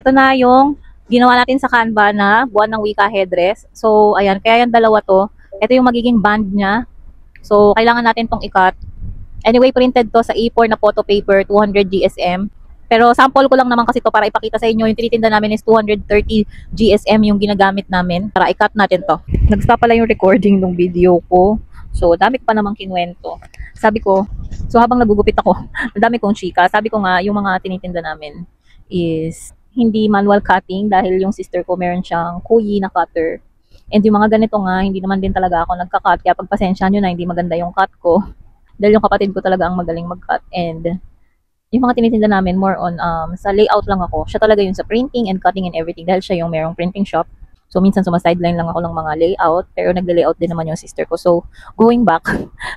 Ito na yung ginawa natin sa Canva na buwan ng wika headdress. So, ayan, kaya yung dalawa to. Ito yung magiging band niya. So, kailangan natin tong i-cut. Anyway, printed to sa A4 na photo paper, 200 GSM. Pero sample ko lang naman kasi to para ipakita sa inyo. Yung tinitinda namin is 230 GSM yung ginagamit namin para i-cut natin to. Nag-stop pala yung recording ng video ko. So, dami pa namang kinwento. Sabi ko, so habang nagugupit ako, ang dami kong chika. Sabi ko nga, yung mga tinitinda namin is hindi manual cutting dahil yung sister ko meron siyang kuyi na cutter. And yung mga ganito nga, hindi naman din talaga ako nagka-cut. Kaya pagpasensya nyo na hindi maganda yung cut ko. Dahil yung kapatid ko talaga ang magaling mag-cut. And yung mga tinitinda namin, more on sa layout lang ako. Siya talaga yung sa printing and cutting and everything. Dahil siya yung merong printing shop. So minsan sumasideline lang ako ng mga layout. Pero nagle-layout din naman yung sister ko. So going back,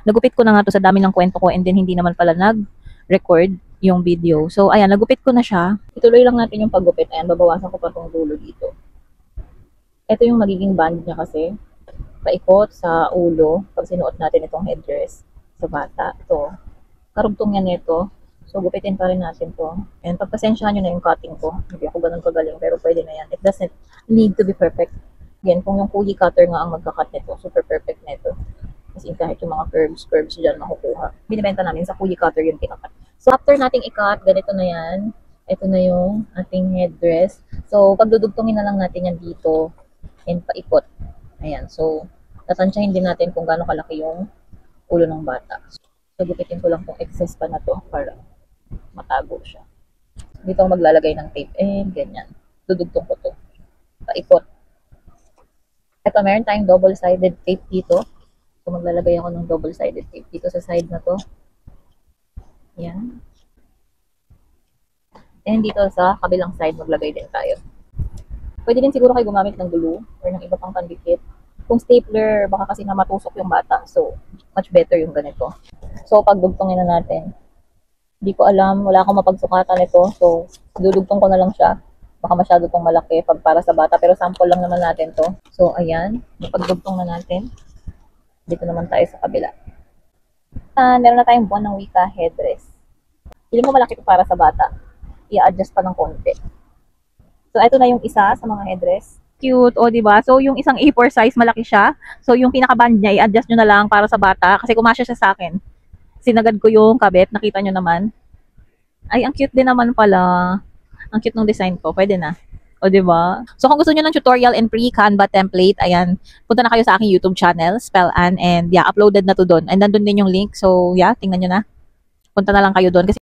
nagupit ko na nga to sa dami ng kwento ko. And then hindi naman pala nag-record yung video. So, ayan, nagupit ko na siya. Ituloy lang natin yung paggupit. Ayan, babawasan ko pa tong dulo dito. Ito yung magiging band niya kasi. Paikot sa ulo pag sinuot natin itong headdress sa bata. Ito, karugtong yan nito. So, gupitin pa rin natin to. Ayan, pagpasensyahan nyo na yung cutting ko. Hindi ako ganun kagaling, pero pwede na yan. It doesn't need to be perfect. Again, kung yung kuyi cutter nga ang magkakat nito, super perfect nito. Kasi kahit yung mga curves dyan makukuha. Binibenta namin sa kuyi cutter yung pinakat. So, after nating i-cut, ganito na yan. Ito na yung ating headdress. So, pagdudugtungin na lang natin yan dito and paikot. Ayan. So, tatansyahin din natin kung gaano kalaki yung ulo ng bata. So, gupitin ko lang tong excess pa na to para matago siya. Dito ako maglalagay ng tape and ganyan. Dudugtong ko to. Paikot. Ito, meron tayong double-sided tape dito. So, maglalagay ako ng double-sided tape dito sa side na to. Yan. And dito sa kabilang side, maglagay din tayo. Pwede din siguro kayo gumamit ng glue or ng iba pang pandikit. Kung stapler, baka kasi na matusok yung bata. So, much better yung ganito. So, pagdugtongin na natin. Hindi ko alam, wala akong mapagsukatan nito. So, dudugtong ko na lang siya. Baka masyado itong malaki pag para sa bata. Pero sample lang naman natin to. So, ayan. Pagdugtong na natin. Dito naman tayo sa kabila. Meron na tayong buwan ng wika headdress. Feeling mo malaki ito para sa bata. I-adjust pa ng konti. So, ito na yung isa sa mga headdress. Cute, o diba? So, yung isang A4 size, malaki siya. So, yung pinaka-band niya, i-adjust nyo na lang para sa bata. Kasi kumasya siya sa akin. Sinagad ko yung kabit. Nakita nyo naman. Ay, ang cute din naman pala. Ang cute ng design ko. Pwede na. O, diba? So, kung gusto nyo ng tutorial and pre-Canva template, ayan, punta na kayo sa aking YouTube channel, Spellan, and yeah, uploaded na to doon. And nandun din yung link. So, yeah, tingnan nyo na. Punta na lang kayo doon. Kasi